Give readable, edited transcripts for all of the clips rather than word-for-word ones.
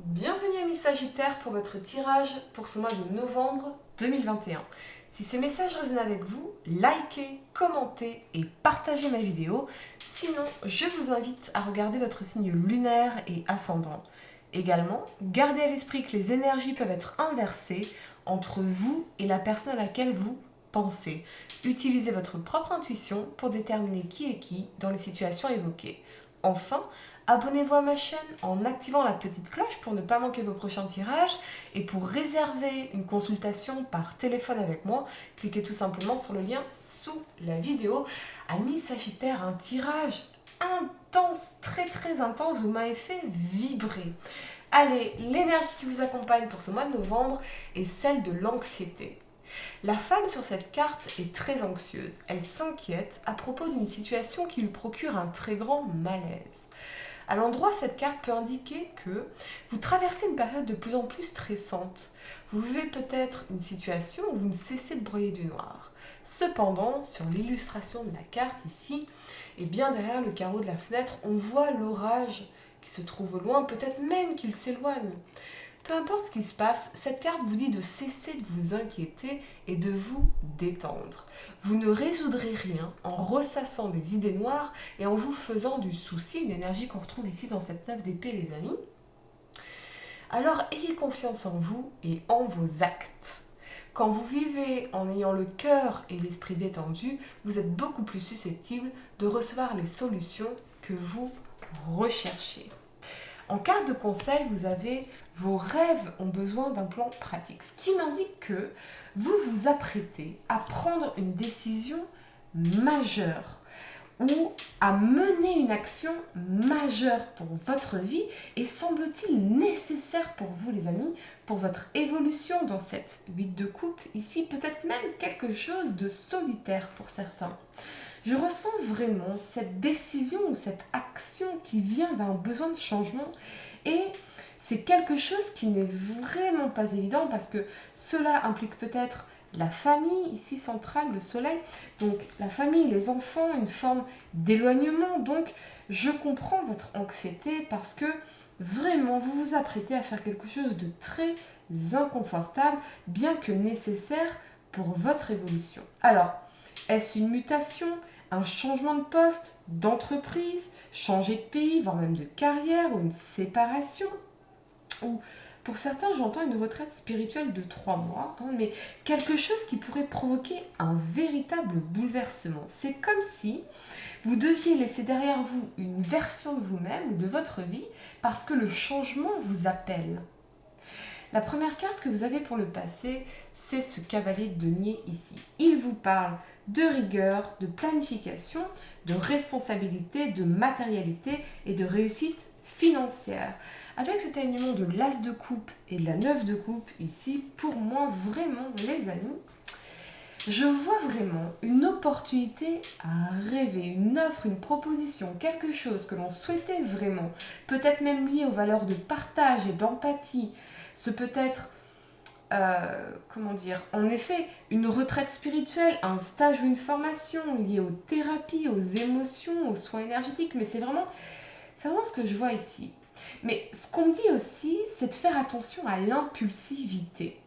Bienvenue amis Sagittaires pour votre tirage pour ce mois de novembre 2021. Si ces messages résonnent avec vous, likez, commentez et partagez ma vidéo. Sinon, je vous invite à regarder votre signe lunaire et ascendant. Également, gardez à l'esprit que les énergies peuvent être inversées entre vous et la personne à laquelle vous pensez. Utilisez votre propre intuition pour déterminer qui est qui dans les situations évoquées. Enfin, abonnez-vous à ma chaîne en activant la petite cloche pour ne pas manquer vos prochains tirages. Et pour réserver une consultation par téléphone avec moi, cliquez tout simplement sur le lien sous la vidéo. Amis Sagittaire, un tirage intense, très intense, vous m'avez fait vibrer. Allez, l'énergie qui vous accompagne pour ce mois de novembre est celle de l'anxiété. La femme sur cette carte est très anxieuse. Elle s'inquiète à propos d'une situation qui lui procure un très grand malaise. À l'endroit, cette carte peut indiquer que vous traversez une période de plus en plus stressante. Vous vivez peut-être une situation où vous ne cessez de broyer du noir. Cependant, sur l'illustration de la carte ici, et bien derrière le carreau de la fenêtre, on voit l'orage qui se trouve au loin, peut-être même qu'il s'éloigne. Peu importe ce qui se passe, cette carte vous dit de cesser de vous inquiéter et de vous détendre. Vous ne résoudrez rien en ressassant des idées noires et en vous faisant du souci, une énergie qu'on retrouve ici dans cette 9 d'épée les amis. Alors ayez confiance en vous et en vos actes. Quand vous vivez en ayant le cœur et l'esprit détendu, vous êtes beaucoup plus susceptible de recevoir les solutions que vous recherchez. En carte de conseil, vous avez vos rêves ont besoin d'un plan pratique. Ce qui m'indique que vous vous apprêtez à prendre une décision majeure ou à mener une action majeure pour votre vie et semble-t-il nécessaire pour vous les amis, pour votre évolution dans cette 8 de coupe, ici peut-être même quelque chose de solitaire pour certains. Je ressens vraiment cette décision ou cette action qui vient d'un besoin de changement et c'est quelque chose qui n'est vraiment pas évident parce que cela implique peut-être la famille, ici centrale, le soleil, donc la famille, les enfants, une forme d'éloignement. Donc je comprends votre anxiété parce que vraiment vous vous apprêtez à faire quelque chose de très inconfortable, bien que nécessaire pour votre évolution. Alors, est-ce une mutation, un changement de poste, d'entreprise, changer de pays, voire même de carrière ou une séparation? Ou pour certains, j'entends une retraite spirituelle de 3 mois, mais quelque chose qui pourrait provoquer un véritable bouleversement. C'est comme si vous deviez laisser derrière vous une version de vous-même ou de votre vie parce que le changement vous appelle. La première carte que vous avez pour le passé, c'est ce cavalier de denier ici. Il vous parle de rigueur, de planification, de responsabilité, de matérialité et de réussite financière. Avec cet alignement de l'as de coupe et de la 9 de coupe ici, pour moi vraiment les amis, je vois vraiment une opportunité à rêver, une offre, une proposition, quelque chose que l'on souhaitait vraiment, peut-être même lié aux valeurs de partage et d'empathie. Ce peut être, en effet, une retraite spirituelle, un stage ou une formation liée aux thérapies, aux émotions, aux soins énergétiques, mais c'est vraiment ce que je vois ici. Mais ce qu'on me dit aussi, c'est de faire attention à l'impulsivité.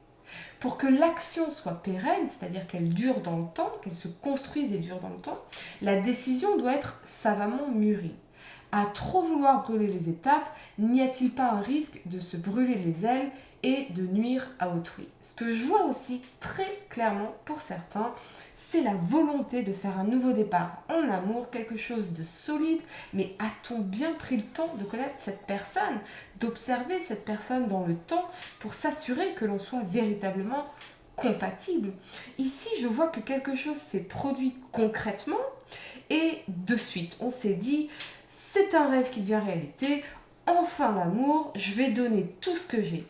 Pour que l'action soit pérenne, c'est-à-dire qu'elle dure dans le temps, qu'elle se construise et dure dans le temps, la décision doit être savamment mûrie. À trop vouloir brûler les étapes, n'y a-t-il pas un risque de se brûler les ailes et de nuire à autrui? Ce que je vois aussi très clairement pour certains, c'est la volonté de faire un nouveau départ en amour, quelque chose de solide, mais a-t-on bien pris le temps de connaître cette personne, d'observer cette personne dans le temps pour s'assurer que l'on soit véritablement compatible? Ici, je vois que quelque chose s'est produit concrètement et de suite, on s'est dit, c'est un rêve qui devient réalité, enfin l'amour, je vais donner tout ce que j'ai.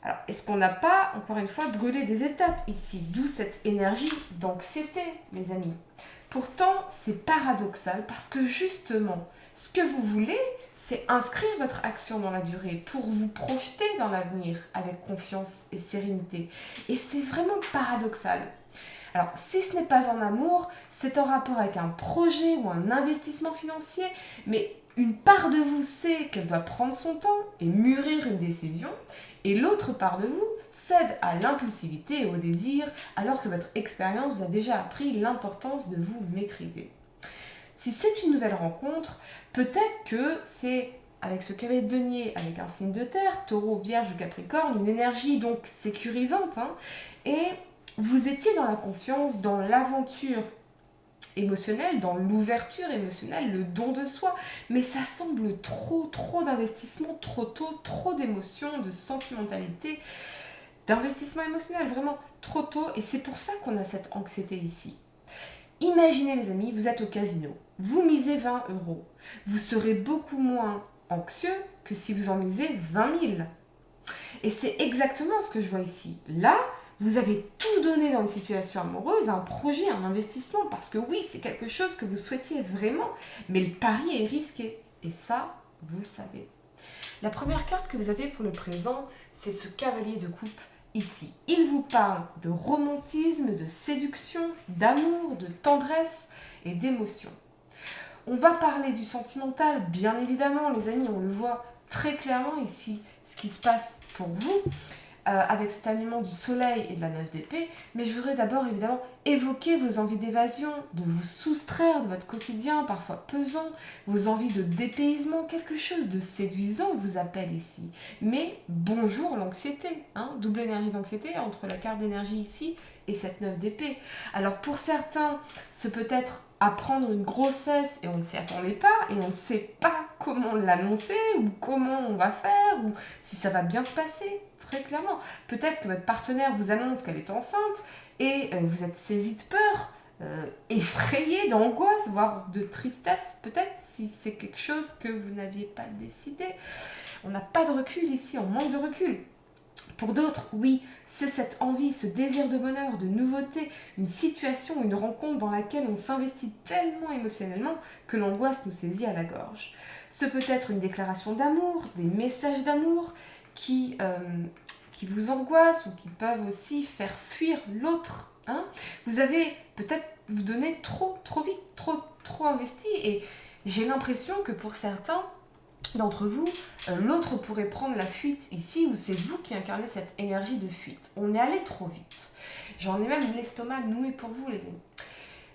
Alors, est-ce qu'on n'a pas, encore une fois, brûlé des étapes ici? D'où cette énergie d'anxiété, mes amis. Pourtant, c'est paradoxal parce que justement, ce que vous voulez, c'est inscrire votre action dans la durée pour vous projeter dans l'avenir avec confiance et sérénité. Et c'est vraiment paradoxal. Alors, si ce n'est pas en amour, c'est en rapport avec un projet ou un investissement financier, mais Une part de vous sait qu'elle doit prendre son temps et mûrir une décision, et l'autre part de vous cède à l'impulsivité et au désir, alors que votre expérience vous a déjà appris l'importance de vous maîtriser. Si c'est une nouvelle rencontre, peut-être que c'est avec ce cavalier de denier, avec un signe de terre, taureau, vierge ou capricorne, une énergie donc sécurisante, et vous étiez dans la confiance, dans l'aventure émotionnelle, dans l'ouverture émotionnelle, le don de soi, mais ça semble trop d'investissement, trop tôt, trop d'émotions, de sentimentalité, d'investissement émotionnel, vraiment trop tôt, et c'est pour ça qu'on a cette anxiété ici. Imaginez les amis, vous êtes au casino, vous misez 20 €, vous serez beaucoup moins anxieux que si vous en misez 20 000. Et c'est exactement ce que je vois ici. Là, vous avez tout donné dans une situation amoureuse, un projet, un investissement, parce que oui, c'est quelque chose que vous souhaitiez vraiment, mais le pari est risqué. Et ça, vous le savez. La première carte que vous avez pour le présent, c'est ce cavalier de coupe ici. Il vous parle de romantisme, de séduction, d'amour, de tendresse et d'émotion. On va parler du sentimental, bien évidemment, les amis, on le voit très clairement ici, ce qui se passe pour vous, avec cet alignement du soleil et de la 9 d'épée, mais je voudrais d'abord évidemment évoquer vos envies d'évasion, de vous soustraire de votre quotidien, parfois pesant, vos envies de dépaysement, quelque chose de séduisant vous appelle ici. Mais bonjour l'anxiété, double énergie d'anxiété entre la carte d'énergie ici et cette 9 d'épée. Alors pour certains, ce peut être apprendre une grossesse et on ne s'y attendait pas et on ne sait pas comment l'annoncer ou comment on va faire ou si ça va bien se passer, très clairement. Peut-être que votre partenaire vous annonce qu'elle est enceinte et vous êtes saisi de peur, effrayé, d'angoisse, voire de tristesse, peut-être si c'est quelque chose que vous n'aviez pas décidé. On n'a pas de recul ici, on manque de recul. Pour d'autres, oui, c'est cette envie, ce désir de bonheur, de nouveauté, une situation, une rencontre dans laquelle on s'investit tellement émotionnellement que l'angoisse nous saisit à la gorge. Ce peut être une déclaration d'amour, des messages d'amour qui vous angoissent ou qui peuvent aussi faire fuir l'autre. Vous avez peut-être vous donné trop vite, trop investi et j'ai l'impression que pour certains d'entre vous, l'autre pourrait prendre la fuite ici où c'est vous qui incarnez cette énergie de fuite. On est allé trop vite. J'en ai même l'estomac noué pour vous les amis.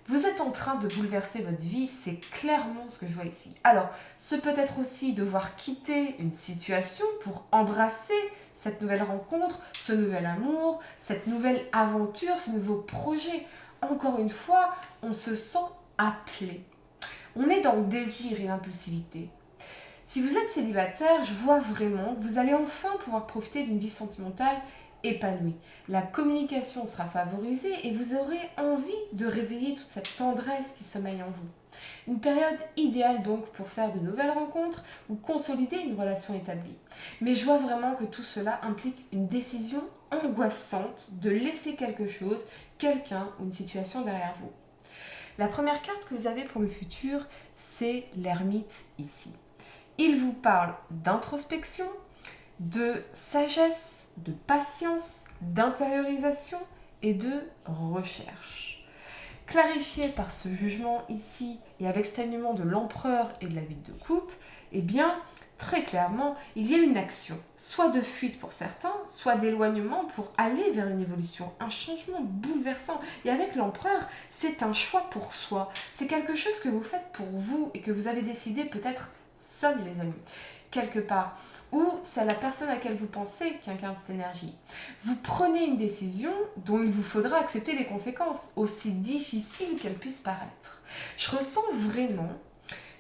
Vous êtes en train de bouleverser votre vie, c'est clairement ce que je vois ici. Alors, ce peut être aussi devoir quitter une situation pour embrasser cette nouvelle rencontre, ce nouvel amour, cette nouvelle aventure, ce nouveau projet. Encore une fois, on se sent appelé. On est dans le désir et l'impulsivité. Si vous êtes célibataire, je vois vraiment que vous allez enfin pouvoir profiter d'une vie sentimentale épanouie. La communication sera favorisée et vous aurez envie de réveiller toute cette tendresse qui sommeille en vous. Une période idéale donc pour faire de nouvelles rencontres ou consolider une relation établie. Mais je vois vraiment que tout cela implique une décision angoissante de laisser quelque chose, quelqu'un ou une situation derrière vous. La première carte que vous avez pour le futur, c'est l'ermite ici. Il vous parle d'introspection, de sagesse, de patience, d'intériorisation et de recherche. Clarifié par ce jugement ici et avec cet alignement de l'empereur et de la 8 de coupe, eh bien, très clairement, il y a une action, soit de fuite pour certains, soit d'éloignement pour aller vers une évolution, un changement bouleversant. Et avec l'empereur, c'est un choix pour soi. C'est quelque chose que vous faites pour vous et que vous avez décidé peut-être seul, les amis, quelque part. Ou c'est la personne à laquelle vous pensez qui incarne cette énergie. Vous prenez une décision dont il vous faudra accepter les conséquences, aussi difficiles qu'elles puissent paraître. Je ressens vraiment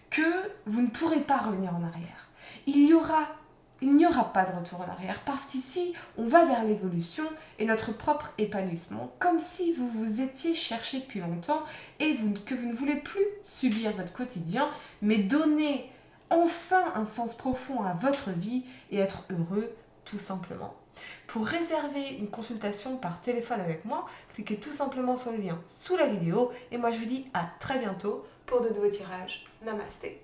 que vous ne pourrez pas revenir en arrière. Il n'y aura pas de retour en arrière parce qu'ici, on va vers l'évolution et notre propre épanouissement, comme si vous vous étiez cherché depuis longtemps et que vous ne voulez plus subir votre quotidien, mais donner enfin un sens profond à votre vie et être heureux tout simplement. Pour réserver une consultation par téléphone avec moi, cliquez tout simplement sur le lien sous la vidéo et moi je vous dis à très bientôt pour de nouveaux tirages. Namasté.